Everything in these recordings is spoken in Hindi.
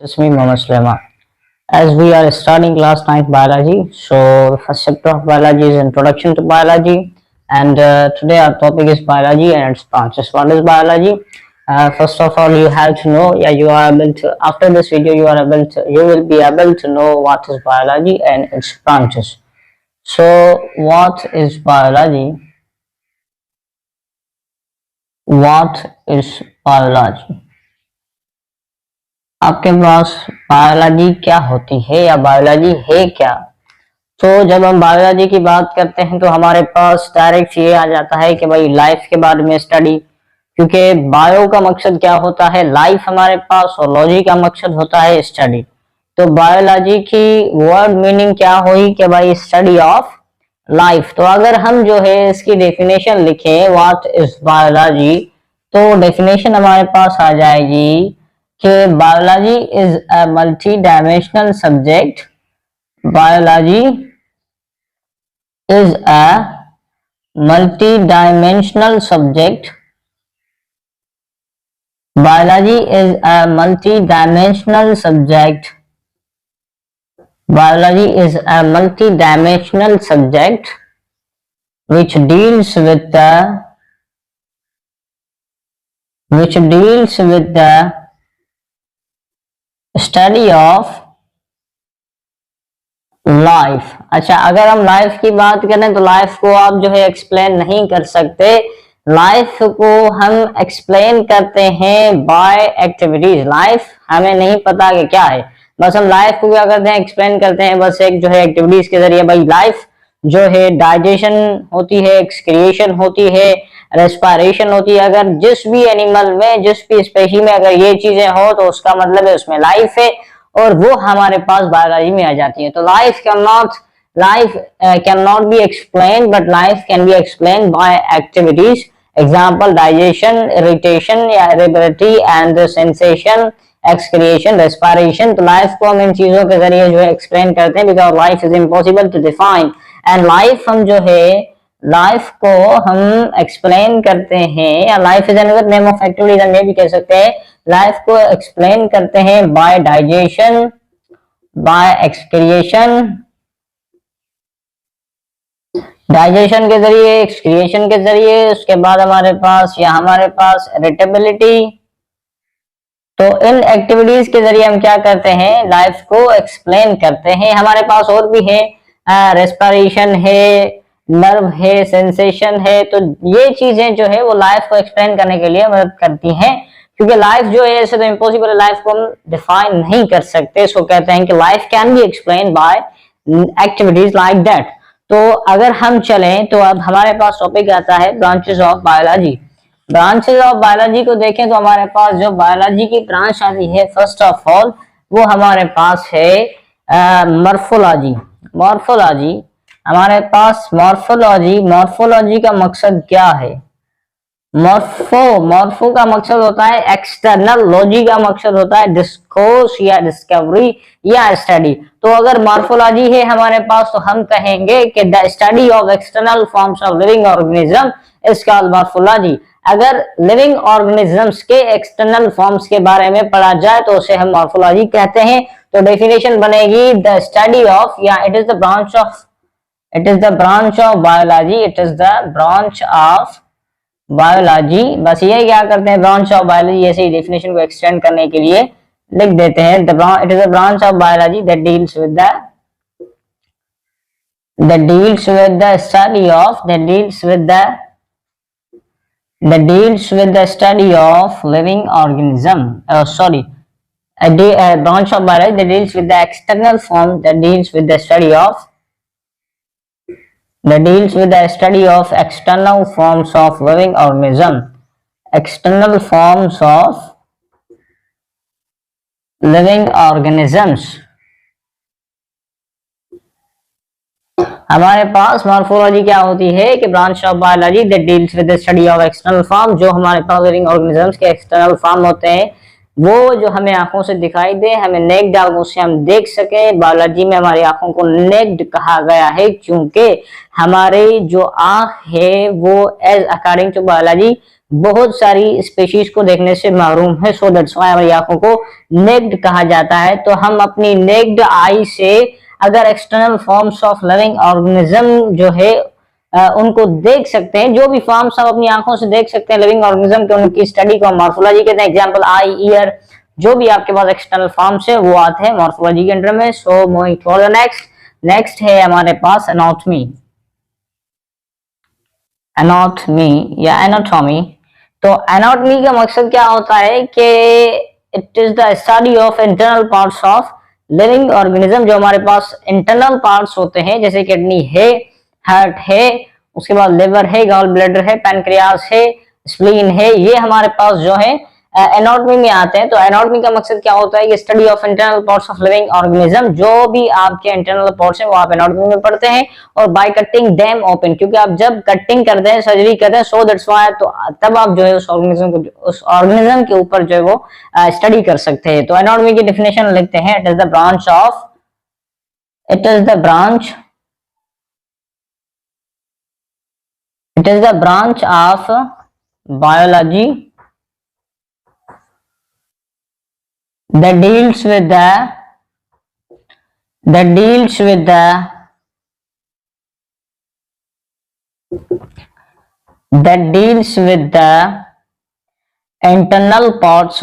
This is me, Mohammed Sulaiman. As we are starting class 9th biology, so the first chapter of biology is introduction to biology, and today our topic is biology and its branches. What is biology? First of all, you have to know. Yeah, you are able to. After this video, you will be able to know what is biology and its branches. So, what is biology? What is biology? आपके पास बायोलॉजी क्या होती है या बायोलॉजी है क्या? तो जब हम बायोलॉजी की बात करते हैं तो हमारे पास डायरेक्ट ये आ जाता है कि भाई लाइफ के बारे में स्टडी, क्योंकि बायो का मकसद क्या होता है, लाइफ हमारे पास, और लॉजी का मकसद होता है स्टडी। तो बायोलॉजी की वर्ड मीनिंग क्या हुई कि भाई स्टडी ऑफ लाइफ। तो अगर हम जो है इसकी डेफिनेशन लिखें व्हाट इज बायोलॉजी, तो डेफिनेशन हमारे पास आ जाएगी कि biology is a multi dimensional subject. Biology is a multi dimensional subject. Biology is a multi dimensional subject. Biology is a multi-dimensional subject which deals with the study of life। अच्छा, अगर हम लाइफ की बात करें तो लाइफ को आप जो है एक्सप्लेन नहीं कर सकते। लाइफ को हम एक्सप्लेन करते हैं बाय एक्टिविटीज। लाइफ हमें नहीं पता कि क्या है, बस हम लाइफ को क्या करते हैं, एक्सप्लेन करते हैं बस एक जो है एक्टिविटीज के जरिए। भाई लाइफ जो है डाइजेशन होती है, एक्सक्रिएशन होती है, रेस्पिरेशन होती है। अगर जिस भी एनिमल में, जिस भी स्पेशी में अगर ये चीजें हो तो उसका मतलब है उसमें लाइफ है, और वो हमारे पास बायोलॉजी में आ जाती है। तो life can not be explain, but life can be explain by activities. Example digestion, irritation या irritability and sensation, excretion, respiration. तो लाइफ को हम इन चीजों के जरिए जो है एक्सप्लेन करते हैं, because life is impossible to define. And life हम जो है लाइफ को हम एक्सप्लेन करते हैं, या life is another name of activities, हम ये भी कह सकते हैं लाइफ को एक्सप्लेन करते हैं by digestion, by excretion, digestion के जरिए, एक्सक्रिएशन के जरिए। उसके बाद हमारे पास इरिटेबिलिटी। तो इन एक्टिविटीज के जरिए हम क्या करते हैं, लाइफ को एक्सप्लेन करते हैं। हमारे पास और भी है, रेस्पिरेशन है, नर्व है, सेंसेशन है। तो ये चीजें जो है वो लाइफ को एक्सप्लेन करने के लिए मदद करती हैं, क्योंकि लाइफ जो है ऐसे तो इम्पॉसिबल है, लाइफ को हम डिफाइन नहीं कर सकते। सो कहते हैं कि life can be explain by activities like that. तो अगर हम चलें तो अब हमारे पास टॉपिक आता है branches of biology. Branches of biology को देखें तो हमारे पास जो बायोलॉजी की ब्रांच आती है फर्स्ट ऑफ ऑल वो हमारे पास है मॉर्फोलॉजी। मॉर्फोलॉजी हमारे पास मॉर्फोलॉजी का मकसद क्या है? मॉर्फो का मकसद होता है एक्सटर्नल, लॉजी का मकसद होता है डिस्कोर्स या डिस्कवरी या स्टडी। तो अगर मॉर्फोलॉजी है हमारे पास तो हम कहेंगे कि the study of external forms of living organism is called morphology. अगर लिविंग ऑर्गेनिजम्स के एक्सटर्नल फॉर्म्स के बारे में पढ़ा जाए तो उसे हम मॉर्फोलॉजी कहते हैं। तो डेफिनेशन बनेगी द स्टडी ऑफ, या it is the branch of biology. It is the branch of biology. बस ये क्या करते हैं, ब्रांच ऑफ बायोलॉजी ऐसे ही डेफिनेशन को एक्सटेंड करने के लिए लिख देते हैं। It is the branch of biology that deals with the study of living organism. A branch of biology that deals with the external form, that deals with the study of external forms of living organism. External forms of living organisms। हमारे पास मॉर्फोलॉजी क्या होती है कि branch of biology that deals with the study of external form. जो हमारे पास लिविंग ऑर्गेनिजम्स के एक्सटर्नल फॉर्म होते हैं वो जो हमें आंखों से दिखाई दे, हमें नेक्ड आंखों से हम देख सके। बायोलॉजी में हमारी आंखों को नेक्ड कहा गया है क्योंकि हमारी जो आंख है वो एज अकॉर्डिंग टू बायोलॉजी बहुत सारी स्पीशीज को देखने से महरूम है, सो दैट्स व्हाई हमारी आंखों को नेक्ड कहा जाता है। तो हम अपनी नेक्ड आई से अगर external forms of living organism जो है उनको देख सकते हैं, जो भी फॉर्म्स हम अपनी आंखों से देख सकते हैं लिविंग ऑर्गेनिज्म के, उनकी स्टडी को मॉर्फोलॉजी कहते हैं। एग्जांपल आई, ईयर, जो भी आपके पास एक्सटर्नल फॉर्म्स है वो आते हैं मॉर्फोलॉजी के अंडर में। So moving to the next है हमारे पास एनाटॉमी। एनाटॉमी या एनाटॉमी, तो एनाटॉमी का मकसद क्या होता है कि it is the study of internal parts of living organism. जो हमारे पास इंटरनल पार्ट्स होते हैं जैसे किडनी है, हार्ट है, उसके बाद लिवर है, गॉल ब्लैडर है, पैनक्रियास है, स्प्लीन है, ये हमारे पास जो है एनाटॉमी में आते हैं। तो एनाटॉमी का मकसद क्या होता है कि study of internal parts of living organism, जो भी आपके इंटरनल पार्ट्स हैं वो आप एनाटॉमी में पढ़ते हैं। और बाय कटिंग देम ओपन, क्योंकि आप जब कटिंग करते हैं, सर्जरी करते हैं, सो दैट्स व्हाई, तो तब आप जो है उस ऑर्गेनिज्म के ऊपर जो है वो स्टडी कर सकते हैं। तो एनाटॉमी की डेफिनेशन लिखते हैं, it is the branch of it is the branch of biology that deals with the internal parts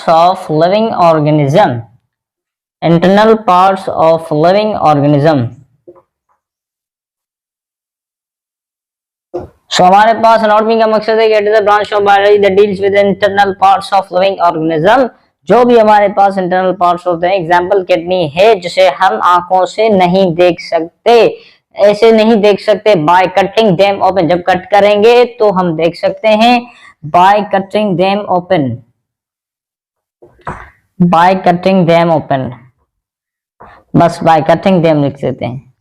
of living organism, internal parts of living organism। सो हमारे पास एनाटॉमी का मकसद है कि it is a branch of biology that deals with internal parts of living organism. जो भी हमारे पास इंटरनल पार्ट्स होते हैं, एग्जांपल किडनी है जिसे हम आंखों से नहीं देख सकते, ऐसे नहीं देख सकते, बाय कटिंग देम ओपन, जब कट करेंगे तो हम देख सकते हैं, by cutting them open, by cutting them open, बस बाय कटिंग देम लिख देते हैं,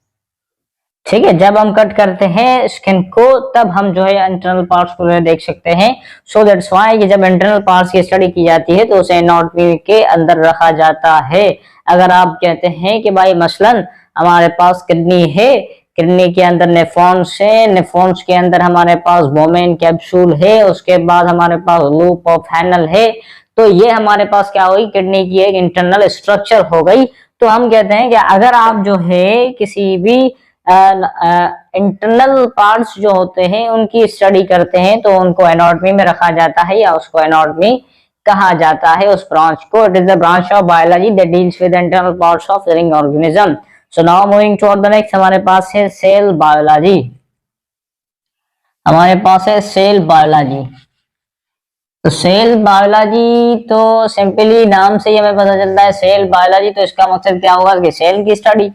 ठीक है। जब हम कट करते हैं स्किन को तब हम जो है इंटरनल पार्ट्स को देख सकते हैं। सो दैट्स व्हाई कि जब इंटरनल पार्ट्स की स्टडी की जाती है तो उसे एनाटॉमी के अंदर रखा जाता है। अगर आप कहते हैं कि भाई मसलन हमारे पास किडनी है, किडनी के अंदर नेफ्रॉन्स है, नेफ्रॉन्स के अंदर हमारे पास बोमेन कैप्सूल है, उसके बाद हमारे पास लूप ऑफ हैनल है, तो ये हमारे पास क्या हुई, किडनी की एक इंटरनल स्ट्रक्चर हो गई। तो हम कहते हैं कि अगर आप जो है किसी भी इंटरनल पार्ट्स जो होते हैं उनकी स्टडी करते हैं तो उनको एनाटॉमी में रखा जाता है या उसको एनाटॉमी कहा जाता है उस ब्रांच को। It is the branch of biology that deals with internal parts of living organism. So now moving toward the next, हमारे पास है सेल बायोलॉजी। हमारे पास है सेल बायोलॉजी। तो सेल बायोलॉजी तो सिंपली नाम से ही हमें पता चलता है सेल बायोलॉजी, तो इसका मकसद क्या होगा कि सेल की स्टडी।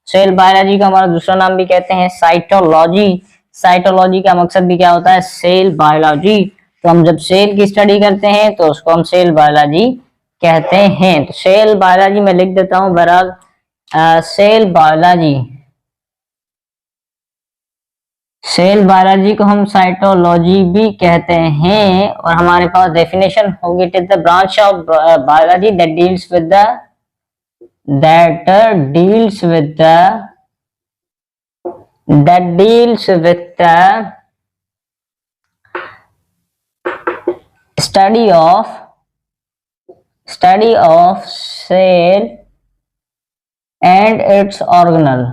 सेल बायोलॉजी का हमारा दूसरा नाम भी कहते हैं साइटोलॉजी। साइटोलॉजी का मकसद भी क्या होता है, सेल बायोलॉजी। तो हम जब सेल की स्टडी करते हैं तो उसको हम सेल बायोलॉजी कहते हैं। तो सेल बायोलॉजी में लिख देता हूं बहरहाल, सेल बायोलॉजी, सेल बायोलॉजी को हम साइटोलॉजी भी कहते हैं। और हमारे पास डेफिनेशन होगी, it is the branch of biology that deals with the study of cell and its organelles।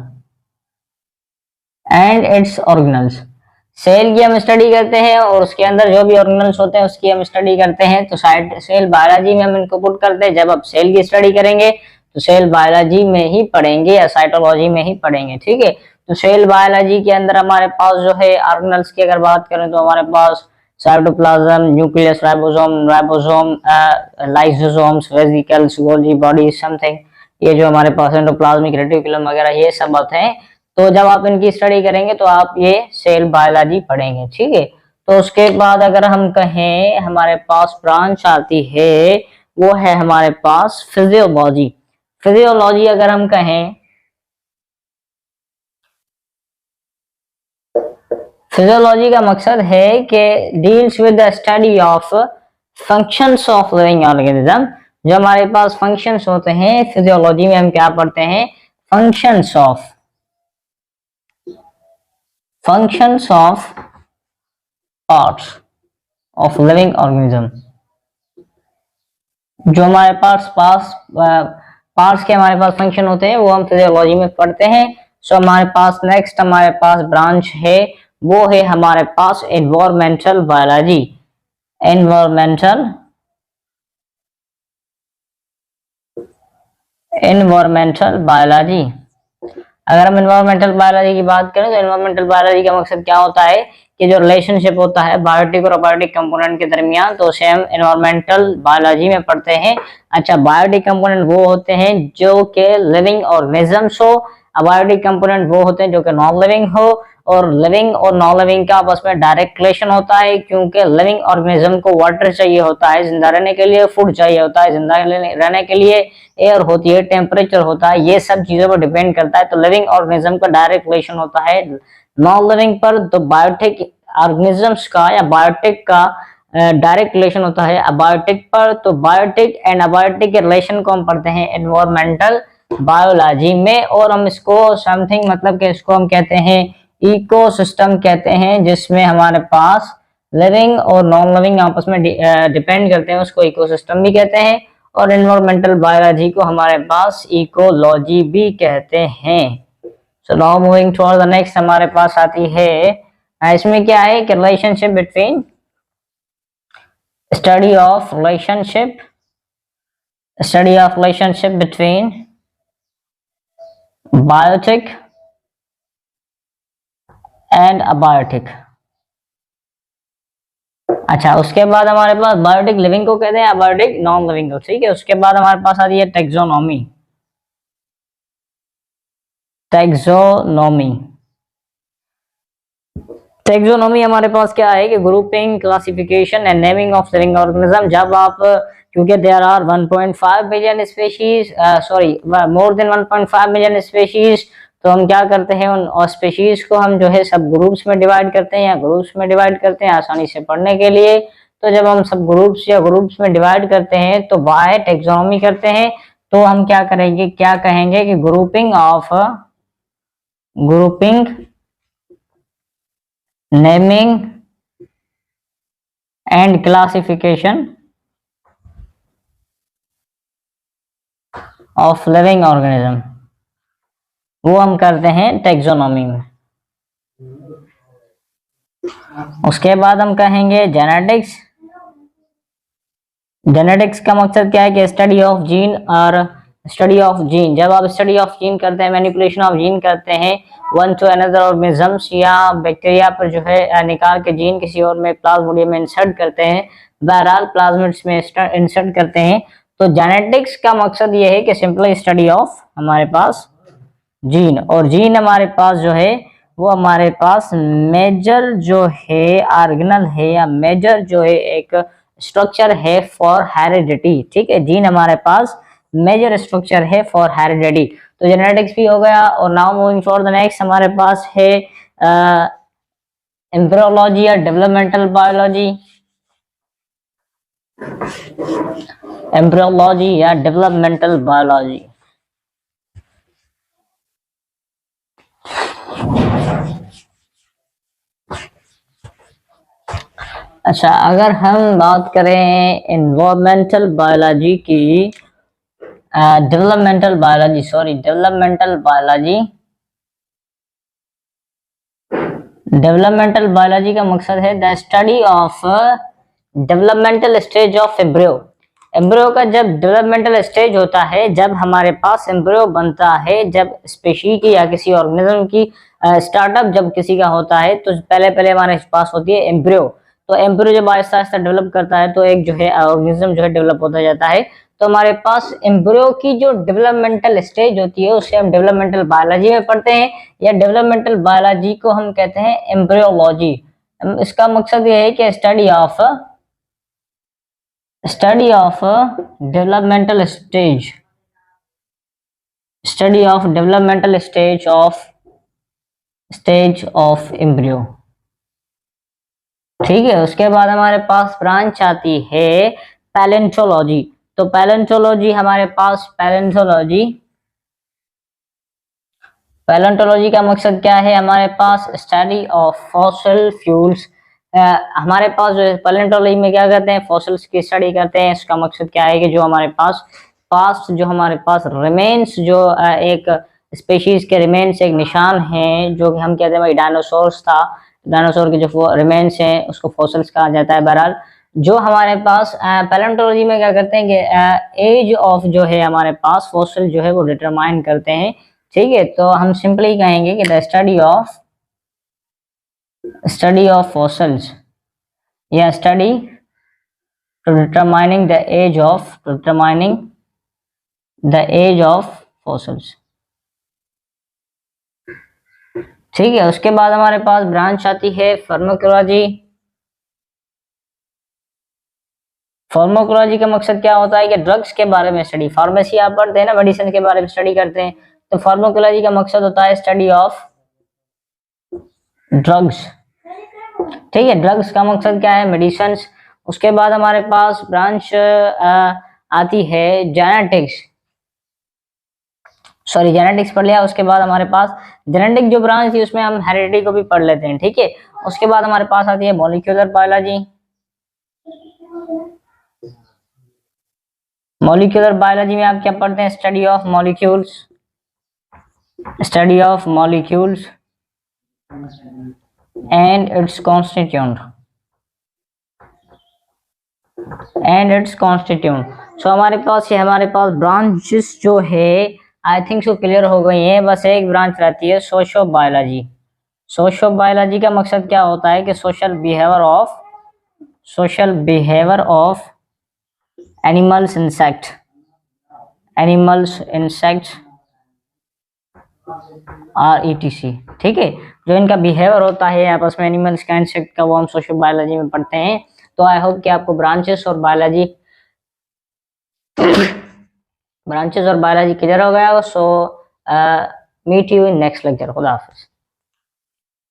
Cell की हम स्टडी करते हैं और उसके अंदर जो भी ऑर्गेनल्स होते हैं उसकी हम स्टडी करते हैं। तो सेल बायोलॉजी में हम इनको पुट करते हैं। जब आप सेल की स्टडी करेंगे तो सेल बायोलॉजी में ही पढ़ेंगे या साइटोलॉजी में ही पढ़ेंगे, ठीक है। तो सेल बायोलॉजी के अंदर हमारे पास जो है ऑर्गेनल्स की अगर बात करें तो हमारे पास cytoplasm, nucleus, ribosome, lysosomes, vesicles, Golgi body, something, ये जो हमारे पास एंडोप्लाज्मिक रेटिकुलम वगैरह ये सब होते हैं। तो जब आप इनकी स्टडी करेंगे तो आप ये सेल बायोलॉजी पढ़ेंगे, ठीक है। तो उसके बाद अगर हम कहें हमारे पास ब्रांच आती है वो है हमारे पास फिजियोलॉजी। फिजियोलॉजी अगर हम कहें, फिजियोलॉजी का मकसद है कि deals with the study of functions of living organism. जो हमारे पास फंक्शंस होते हैं फिजियोलॉजी में हम क्या पढ़ते हैं, functions of parts of living organism. जो हमारे पार्ट्स के हमारे पास फंक्शन होते हैं वो हम फिजियोलॉजी में पढ़ते हैं। सो हमारे पास नेक्स्ट हमारे पास ब्रांच है, वो है हमारे पास एनवायरमेंटल बायोलॉजी। Environmental biology. अगर हम एनवायरमेंटल बायोलॉजी की बात करें तो एनवायरमेंटल बायोलॉजी का मकसद क्या होता है कि जो रिलेशनशिप होता है बायोटिक और अबायोटिक कंपोनेंट के दरमियान, तो उसे हम एनवायरमेंटल बायोलॉजी में पढ़ते हैं। अच्छा, बायोटिक कंपोनेंट वो होते हैं जो कि लिविंग ऑर्गेनिजम्स हो, अबायोटिक कंपोनेंट वो होते हैं जो कि नॉन लिविंग हो, और लिविंग और नॉन लिविंग का आपस में डायरेक्ट रिलेशन होता है, क्योंकि लिविंग ऑर्गेनिज्म को वाटर चाहिए होता है जिंदा रहने के लिए, फूड चाहिए होता है जिंदा रहने के लिए, एयर होती है, टेम्परेचर होता है, ये सब चीजों पर डिपेंड करता है। तो लिविंग ऑर्गेनिज्म का डायरेक्ट रिलेशन होता है नॉन लिविंग पर। तो बायोटिक ऑर्गेनिजम्स का या बायोटिक का डायरेक्ट रिलेशन होता है अबायोटिक पर। तो बायोटिक एंड अबायोटिक के रिलेशन को हम पढ़ते हैं एनवायरमेंटल बायोलॉजी में, और हम इसको समथिंग मतलब कि इसको हम कहते हैं इकोसिस्टम कहते हैं, जिसमें हमारे पास लिविंग और नॉन लिविंग आपस में डिपेंड करते हैं, उसको इकोसिस्टम भी कहते हैं। और एनवायरमेंटल बायोलॉजी को हमारे पास इकोलॉजी भी कहते हैं। So now moving toward the next, हमारे पास आती है, इसमें क्या है कि relationship between study of relationship between biotic and abiotic. अच्छा, उसके बाद हमारे पास बायोटिक लिविंग को कहते हैं, अबायोटिक नॉन लिविंग को, ठीक है। उसके बाद हमारे पास आती है टेक्सोनॉमी। टेक्सोनॉमी हमारे पास क्या है कि grouping, classification and naming of living organism. जब आप, क्योंकि there are 1.5 million species, more than 1.5 million species, तो हम क्या करते हैं उन स्पीशीज को हम जो है सब ग्रुप्स में डिवाइड करते हैं या ग्रुप्स में डिवाइड करते हैं आसानी से पढ़ने के लिए। तो जब हम सब ग्रुप्स में डिवाइड करते हैं तो बाय टेक्सोनॉमी करते हैं, तो हम क्या कहेंगे कि grouping, naming and classification of living organism, वो हम करते हैं टेक्सोनॉमी में। उसके बाद हम कहेंगे जेनेटिक्स। जेनेटिक्स का मकसद क्या है कि स्टडी ऑफ जीन जब आप स्टडी ऑफ जीन करते हैं, मैनिपुलेशन ऑफ जीन करते हैं वन टू अनदर ऑर्गेनिजम्स या बैक्टीरिया पर जो है निकाल के जीन किसी और में प्लाज्मोडियम में इंसर्ट करते हैं, बहरहाल प्लाज्मिड्स में इंसर्ट करते हैं। तो जेनेटिक्स का मकसद ये है कि सिंपली स्टडी ऑफ हमारे पास जीन, और जीन हमारे पास जो है वो हमारे पास मेजर जो है ऑर्गेनल है या मेजर जो है एक स्ट्रक्चर है फॉर हेरिडिटी, ठीक है। जीन हमारे पास मेजर स्ट्रक्चर है फॉर हेरिडिटी। तो जेनेटिक्स भी हो गया। और now moving for the next, हमारे पास है एम्ब्रियोलॉजी या डेवलपमेंटल बायोलॉजी। एम्ब्रियोलॉजी या डेवलपमेंटल बायोलॉजी, अच्छा, अगर हम बात करें एनवायरमेंटल बायोलॉजी की, डेवलपमेंटल बायोलॉजी का मकसद है the study of developmental stage of embryo. Embryo का जब डेवलपमेंटल स्टेज होता है, जब हमारे पास एम्ब्रियो बनता है, जब स्पीशी की या किसी ऑर्गेनिज्म की स्टार्टअप जब किसी का होता है, तो पहले हमारे पास होती है एम्ब्रियो। तो एम्ब्रियो जब आहिस्ता आहिस्ता डेवलप करता है तो एक जो है ऑर्गेनिज्म जो है डेवलप होता जाता है। तो हमारे पास एम्ब्रियो की जो डेवलपमेंटल स्टेज होती है उसे हम डेवलपमेंटल बायोलॉजी में पढ़ते हैं, या डेवलपमेंटल बायोलॉजी को हम कहते हैं एम्ब्रियोलॉजी। इसका मकसद ये है कि study of developmental stage of embryo, ठीक है। उसके बाद हमारे पास ब्रांच आती है पैलेंटोलॉजी। तो पैलेंटोलॉजी हमारे पास पैलेंटोलॉजी का मकसद क्या है? हमारे पास स्टडी ऑफ फॉसिल फ्यूल्स। हमारे पास जो है पैलेंटोलॉजी में क्या करते हैं? फॉसिल्स की स्टडी करते हैं। इसका मकसद क्या है कि जो हमारे पास पास्ट जो हमारे पास रिमेन्स जो एक स्पेशीज के रिमेन्स एक निशान है, जो कि हम कहते हैं भाई डायनासोर्स था, डायनासोर के जो रिमेन्स हैं उसको फॉसिल्स कहा जाता है। बहरहाल जो हमारे पास पैलेंटोलॉजी में क्या करते हैं कि एज ऑफ जो है हमारे पास फॉसिल जो है वो डिटरमाइन करते हैं। ठीक है, तो हम सिंपली कहेंगे कि द स्टडी ऑफ फॉसिल्स या study to determining the age of fossils. ठीक है, उसके बाद हमारे पास ब्रांच आती है फार्माकोलॉजी। फार्माकोलॉजी का मकसद क्या होता है कि ड्रग्स के बारे में स्टडी। फार्मेसी आप पढ़ते हैं ना, मेडिसिन के बारे में स्टडी करते हैं, तो फार्माकोलॉजी का मकसद होता है स्टडी ऑफ ड्रग्स। ठीक है, ड्रग्स का मकसद क्या है? मेडिसिन। उसके बाद हमारे पास ब्रांच आती है जेनेटिक्स। सॉरी, जेनेटिक्स पढ़ लिया। उसके बाद हमारे पास जेनेटिक जो ब्रांच थी उसमें हम हेरिडिटी को भी पढ़ लेते हैं। ठीक है, उसके बाद हमारे पास आती है मॉलिक्यूलर बायोलॉजी। मॉलिक्यूलर बायोलॉजी में आप क्या पढ़ते हैं? Study of molecules and its constituent. So हमारे पास ब्रांचेस जो है आई थिंक सो क्लियर हो गई है। बस एक ब्रांच रहती है सोशो बायोलॉजी। सोशो बायोलॉजी का मकसद क्या होता है कि social behaviour of animals, insects और ETC। ठीक है, जो इनका बिहेवियर होता है आपस में एनिमल्स का, इंसेक्ट का, वो हम सोशल बायोलॉजी में पढ़ते हैं। तो आई होप कि आपको ब्रांचेस और बायोलॉजी क्लियर हो गया। So meet you in next lecture. खुदा हाफिज।